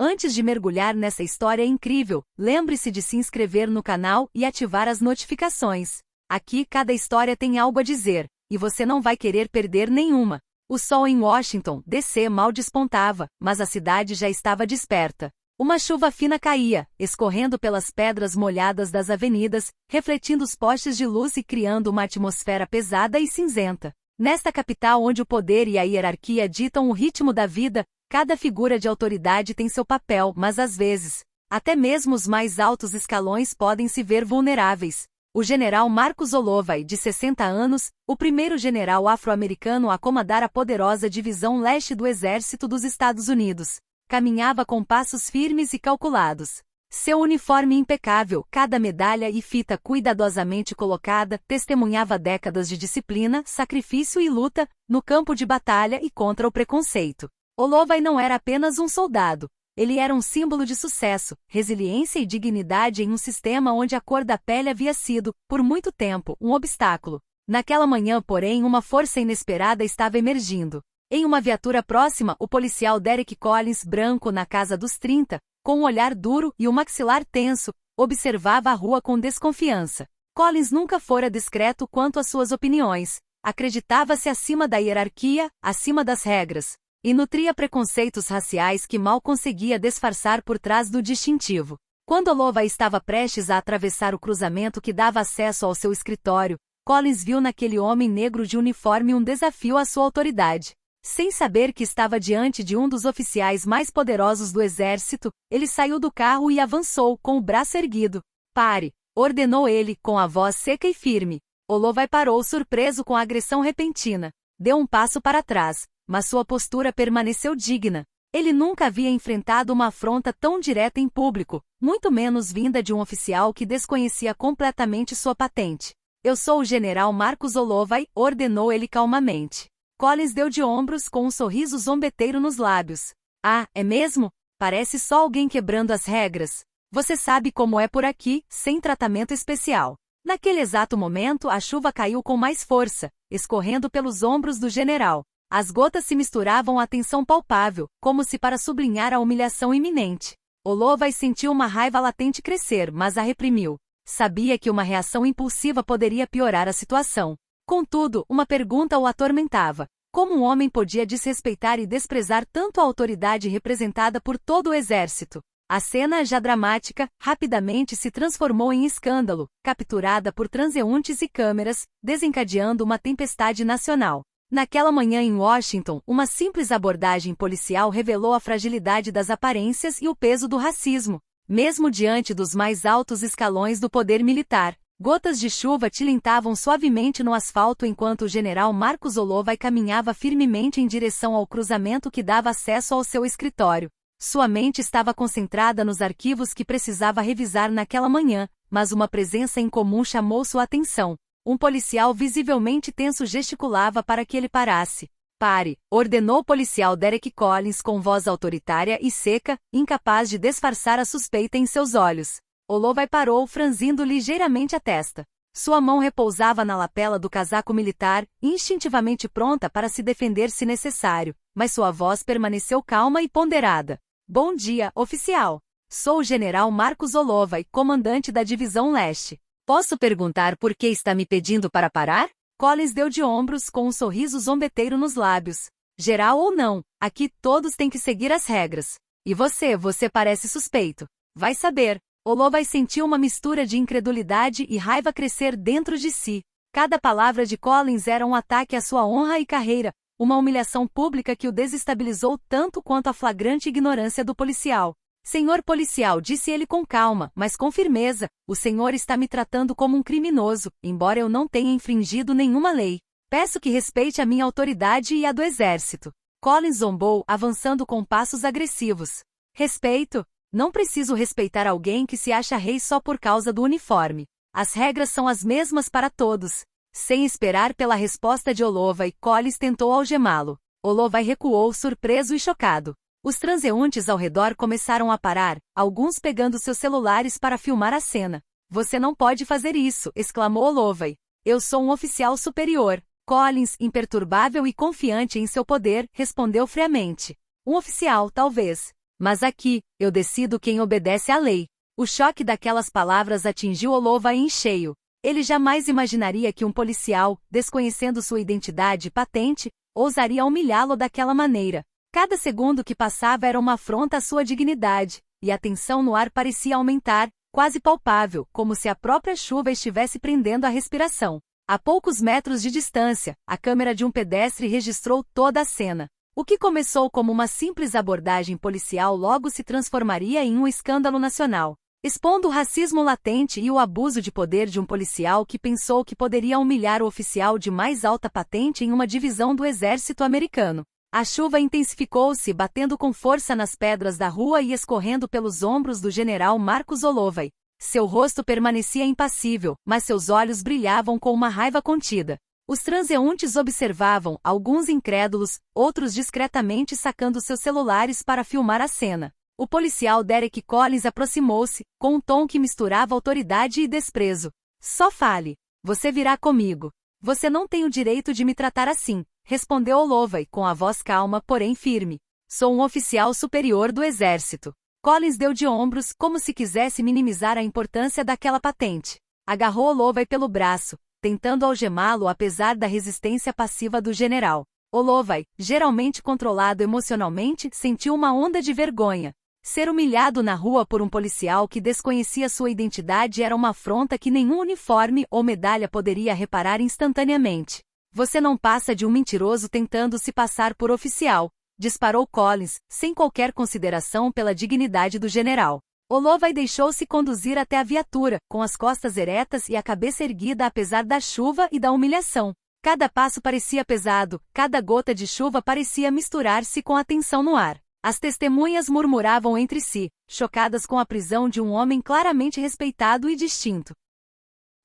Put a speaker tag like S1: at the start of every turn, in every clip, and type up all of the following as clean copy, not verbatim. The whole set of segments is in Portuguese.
S1: Antes de mergulhar nessa história incrível, lembre-se de se inscrever no canal e ativar as notificações. Aqui cada história tem algo a dizer, e você não vai querer perder nenhuma. O sol em Washington, D.C. mal despontava, mas a cidade já estava desperta. Uma chuva fina caía, escorrendo pelas pedras molhadas das avenidas, refletindo os postes de luz e criando uma atmosfera pesada e cinzenta. Nesta capital onde o poder e a hierarquia ditam o ritmo da vida, cada figura de autoridade tem seu papel, mas às vezes, até mesmo os mais altos escalões podem se ver vulneráveis. O general Marcus Holloway, de 60 anos, o primeiro general afro-americano a comandar a poderosa divisão leste do Exército dos Estados Unidos, caminhava com passos firmes e calculados. Seu uniforme impecável, cada medalha e fita cuidadosamente colocada, testemunhava décadas de disciplina, sacrifício e luta, no campo de batalha e contra o preconceito. Holloway não era apenas um soldado. Ele era um símbolo de sucesso, resiliência e dignidade em um sistema onde a cor da pele havia sido, por muito tempo, um obstáculo. Naquela manhã, porém, uma força inesperada estava emergindo. Em uma viatura próxima, o policial Derek Collins, branco na casa dos 30, com um olhar duro e o maxilar tenso, observava a rua com desconfiança. Collins nunca fora discreto quanto às suas opiniões. Acreditava-se acima da hierarquia, acima das regras. E nutria preconceitos raciais que mal conseguia disfarçar por trás do distintivo. Quando Holloway estava prestes a atravessar o cruzamento que dava acesso ao seu escritório, Collins viu naquele homem negro de uniforme um desafio à sua autoridade. Sem saber que estava diante de um dos oficiais mais poderosos do exército, ele saiu do carro e avançou com o braço erguido. "Pare!", ordenou ele, com a voz seca e firme. Holloway parou surpreso com a agressão repentina. Deu um passo para trás, mas sua postura permaneceu digna. Ele nunca havia enfrentado uma afronta tão direta em público, muito menos vinda de um oficial que desconhecia completamente sua patente. "Eu sou o general Marcus Holloway", ordenou ele calmamente. Collins deu de ombros com um sorriso zombeteiro nos lábios. "Ah, é mesmo? Parece só alguém quebrando as regras. Você sabe como é por aqui, sem tratamento especial." Naquele exato momento, a chuva caiu com mais força, escorrendo pelos ombros do general. As gotas se misturavam à tensão palpável, como se para sublinhar a humilhação iminente. Holloway sentiu uma raiva latente crescer, mas a reprimiu. Sabia que uma reação impulsiva poderia piorar a situação. Contudo, uma pergunta o atormentava. Como um homem podia desrespeitar e desprezar tanto a autoridade representada por todo o exército? A cena, já dramática, rapidamente se transformou em escândalo, capturada por transeuntes e câmeras, desencadeando uma tempestade nacional. Naquela manhã em Washington, uma simples abordagem policial revelou a fragilidade das aparências e o peso do racismo. Mesmo diante dos mais altos escalões do poder militar, gotas de chuva tilintavam suavemente no asfalto enquanto o general Marcus Holloway caminhava firmemente em direção ao cruzamento que dava acesso ao seu escritório. Sua mente estava concentrada nos arquivos que precisava revisar naquela manhã, mas uma presença incomum chamou sua atenção. Um policial visivelmente tenso gesticulava para que ele parasse. "Pare", ordenou o policial Derek Collins com voz autoritária e seca, incapaz de disfarçar a suspeita em seus olhos. Holloway parou, franzindo ligeiramente a testa. Sua mão repousava na lapela do casaco militar, instintivamente pronta para se defender se necessário, mas sua voz permaneceu calma e ponderada. "Bom dia, oficial. Sou o general Marcus Holloway, comandante da Divisão Leste. Posso perguntar por que está me pedindo para parar?" Collins deu de ombros com um sorriso zombeteiro nos lábios. "Geral ou não, aqui todos têm que seguir as regras. E você parece suspeito. Vai saber." Holloway sentiu uma mistura de incredulidade e raiva crescer dentro de si. Cada palavra de Collins era um ataque à sua honra e carreira, uma humilhação pública que o desestabilizou tanto quanto a flagrante ignorância do policial. "Senhor policial", disse ele com calma, mas com firmeza, "o senhor está me tratando como um criminoso, embora eu não tenha infringido nenhuma lei. Peço que respeite a minha autoridade e a do exército." Collins zombou, avançando com passos agressivos. "Respeito? Não preciso respeitar alguém que se acha rei só por causa do uniforme. As regras são as mesmas para todos." Sem esperar pela resposta de Holloway, Collins tentou algemá-lo. Holloway recuou, surpreso e chocado. Os transeuntes ao redor começaram a parar, alguns pegando seus celulares para filmar a cena. "Você não pode fazer isso", exclamou Holloway. "Eu sou um oficial superior." Collins, imperturbável e confiante em seu poder, respondeu friamente. "Um oficial, talvez. Mas aqui, eu decido quem obedece à lei. O choque daquelas palavras atingiu Holloway em cheio. Ele jamais imaginaria que um policial, desconhecendo sua identidade patente, ousaria humilhá-lo daquela maneira. Cada segundo que passava era uma afronta à sua dignidade, e a tensão no ar parecia aumentar, quase palpável, como se a própria chuva estivesse prendendo a respiração. A poucos metros de distância, a câmera de um pedestre registrou toda a cena. O que começou como uma simples abordagem policial logo se transformaria em um escândalo nacional, expondo o racismo latente e o abuso de poder de um policial que pensou que poderia humilhar o oficial de mais alta patente em uma divisão do exército americano. A chuva intensificou-se, batendo com força nas pedras da rua e escorrendo pelos ombros do general Marcus Holloway. Seu rosto permanecia impassível, mas seus olhos brilhavam com uma raiva contida. Os transeuntes observavam, alguns incrédulos, outros discretamente sacando seus celulares para filmar a cena. O policial Derek Collins aproximou-se, com um tom que misturava autoridade e desprezo. Só fale. Você virá comigo. Você não tem o direito de me tratar assim, respondeu Holloway com a voz calma, porém firme. Sou um oficial superior do exército. Collins deu de ombros, como se quisesse minimizar a importância daquela patente. Agarrou Holloway pelo braço, tentando algemá-lo apesar da resistência passiva do general. Holloway, geralmente controlado emocionalmente, sentiu uma onda de vergonha. Ser humilhado na rua por um policial que desconhecia sua identidade era uma afronta que nenhum uniforme ou medalha poderia reparar instantaneamente. Você não passa de um mentiroso tentando se passar por oficial, disparou Collins, sem qualquer consideração pela dignidade do general. Holloway deixou-se conduzir até a viatura, com as costas eretas e a cabeça erguida apesar da chuva e da humilhação. Cada passo parecia pesado, cada gota de chuva parecia misturar-se com a tensão no ar. As testemunhas murmuravam entre si, chocadas com a prisão de um homem claramente respeitado e distinto.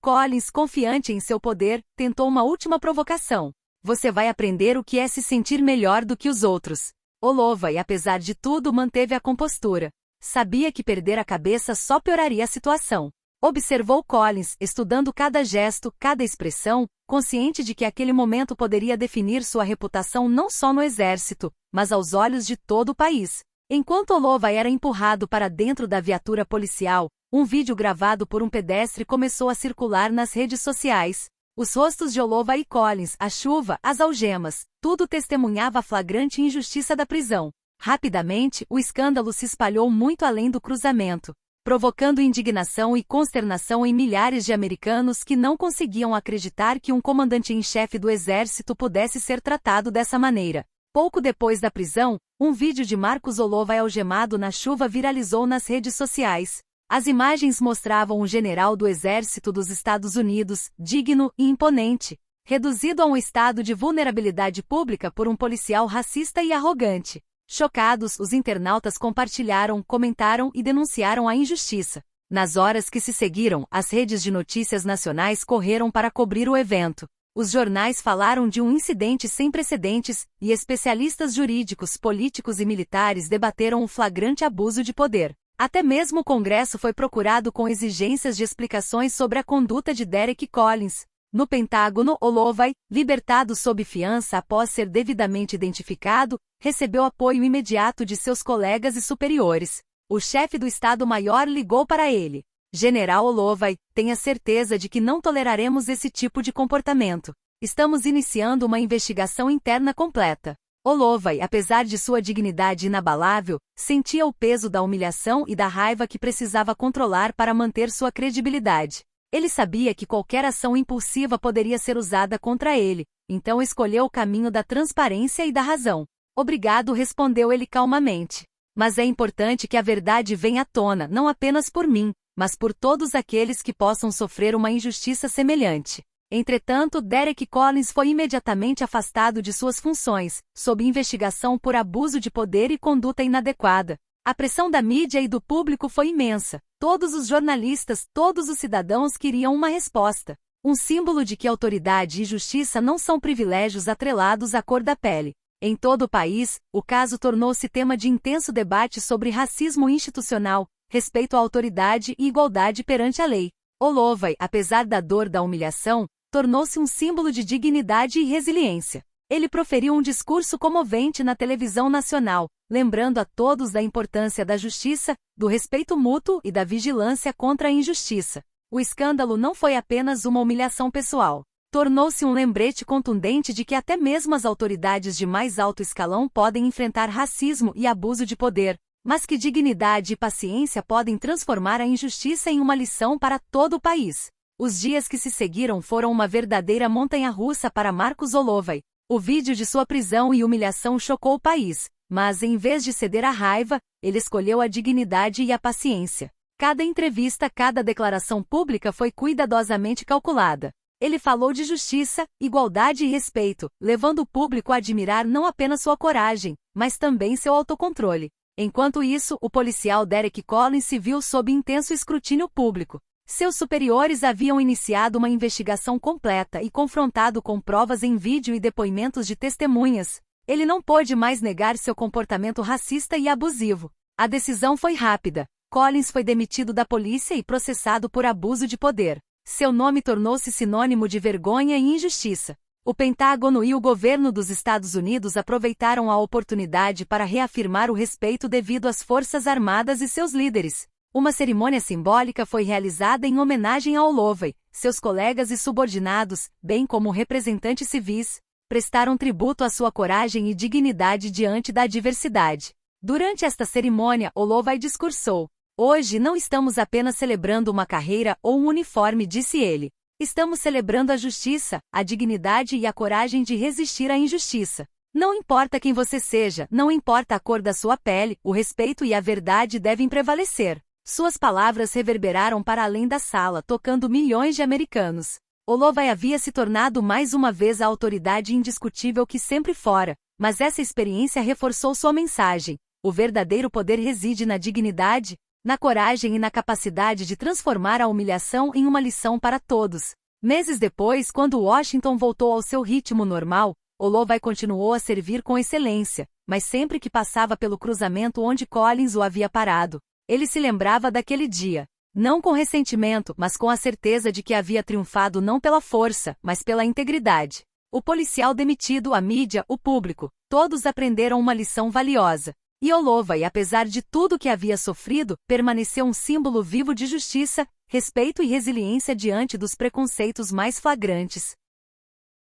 S1: Collins, confiante em seu poder, tentou uma última provocação. Você vai aprender o que é se sentir melhor do que os outros. Holloway, apesar de tudo, manteve a compostura. Sabia que perder a cabeça só pioraria a situação. Observou Collins, estudando cada gesto, cada expressão, consciente de que aquele momento poderia definir sua reputação não só no exército, mas aos olhos de todo o país. Enquanto Holloway era empurrado para dentro da viatura policial, um vídeo gravado por um pedestre começou a circular nas redes sociais. Os rostos de Holloway e Collins, a chuva, as algemas, tudo testemunhava a flagrante injustiça da prisão. Rapidamente, o escândalo se espalhou muito além do cruzamento, provocando indignação e consternação em milhares de americanos que não conseguiam acreditar que um comandante em chefe do exército pudesse ser tratado dessa maneira. Pouco depois da prisão, um vídeo de Marcus Holloway algemado na chuva viralizou nas redes sociais. As imagens mostravam um general do exército dos Estados Unidos, digno e imponente, reduzido a um estado de vulnerabilidade pública por um policial racista e arrogante. Chocados, os internautas compartilharam, comentaram e denunciaram a injustiça. Nas horas que se seguiram, as redes de notícias nacionais correram para cobrir o evento. Os jornais falaram de um incidente sem precedentes, e especialistas jurídicos, políticos e militares debateram o flagrante abuso de poder. Até mesmo o Congresso foi procurado com exigências de explicações sobre a conduta de Derek Collins. No Pentágono, Holloway, libertado sob fiança após ser devidamente identificado, recebeu apoio imediato de seus colegas e superiores. O chefe do Estado-Maior ligou para ele. General Holloway, tenha certeza de que não toleraremos esse tipo de comportamento. Estamos iniciando uma investigação interna completa. Holloway, apesar de sua dignidade inabalável, sentia o peso da humilhação e da raiva que precisava controlar para manter sua credibilidade. Ele sabia que qualquer ação impulsiva poderia ser usada contra ele, então escolheu o caminho da transparência e da razão. Obrigado, respondeu ele calmamente. Mas é importante que a verdade venha à tona, não apenas por mim, mas por todos aqueles que possam sofrer uma injustiça semelhante. Entretanto, Derek Collins foi imediatamente afastado de suas funções, sob investigação por abuso de poder e conduta inadequada. A pressão da mídia e do público foi imensa. Todos os jornalistas, todos os cidadãos queriam uma resposta. Um símbolo de que autoridade e justiça não são privilégios atrelados à cor da pele. Em todo o país, o caso tornou-se tema de intenso debate sobre racismo institucional, respeito à autoridade e igualdade perante a lei. Holloway, apesar da dor da humilhação, tornou-se um símbolo de dignidade e resiliência. Ele proferiu um discurso comovente na televisão nacional, lembrando a todos da importância da justiça, do respeito mútuo e da vigilância contra a injustiça. O escândalo não foi apenas uma humilhação pessoal. Tornou-se um lembrete contundente de que até mesmo as autoridades de mais alto escalão podem enfrentar racismo e abuso de poder, mas que dignidade e paciência podem transformar a injustiça em uma lição para todo o país. Os dias que se seguiram foram uma verdadeira montanha-russa para Marcos Holloway. O vídeo de sua prisão e humilhação chocou o país, mas em vez de ceder à raiva, ele escolheu a dignidade e a paciência. Cada entrevista, cada declaração pública foi cuidadosamente calculada. Ele falou de justiça, igualdade e respeito, levando o público a admirar não apenas sua coragem, mas também seu autocontrole. Enquanto isso, o policial Derek Collins se viu sob intenso escrutínio público. Seus superiores haviam iniciado uma investigação completa e confrontado com provas em vídeo e depoimentos de testemunhas. Ele não pôde mais negar seu comportamento racista e abusivo. A decisão foi rápida. Collins foi demitido da polícia e processado por abuso de poder. Seu nome tornou-se sinônimo de vergonha e injustiça. O Pentágono e o governo dos Estados Unidos aproveitaram a oportunidade para reafirmar o respeito devido às Forças Armadas e seus líderes. Uma cerimônia simbólica foi realizada em homenagem a Holloway. Seus colegas e subordinados, bem como representantes civis, prestaram tributo à sua coragem e dignidade diante da adversidade. Durante esta cerimônia, Holloway discursou: "Hoje não estamos apenas celebrando uma carreira ou um uniforme", disse ele. "Estamos celebrando a justiça, a dignidade e a coragem de resistir à injustiça. Não importa quem você seja, não importa a cor da sua pele, o respeito e a verdade devem prevalecer." Suas palavras reverberaram para além da sala, tocando milhões de americanos. Holloway havia se tornado mais uma vez a autoridade indiscutível que sempre fora, mas essa experiência reforçou sua mensagem. O verdadeiro poder reside na dignidade, na coragem e na capacidade de transformar a humilhação em uma lição para todos. Meses depois, quando Washington voltou ao seu ritmo normal, Holloway continuou a servir com excelência, mas sempre que passava pelo cruzamento onde Collins o havia parado, ele se lembrava daquele dia. Não com ressentimento, mas com a certeza de que havia triunfado não pela força, mas pela integridade. O policial demitido, a mídia, o público, todos aprenderam uma lição valiosa. E Holloway, apesar de tudo que havia sofrido, permaneceu um símbolo vivo de justiça, respeito e resiliência diante dos preconceitos mais flagrantes.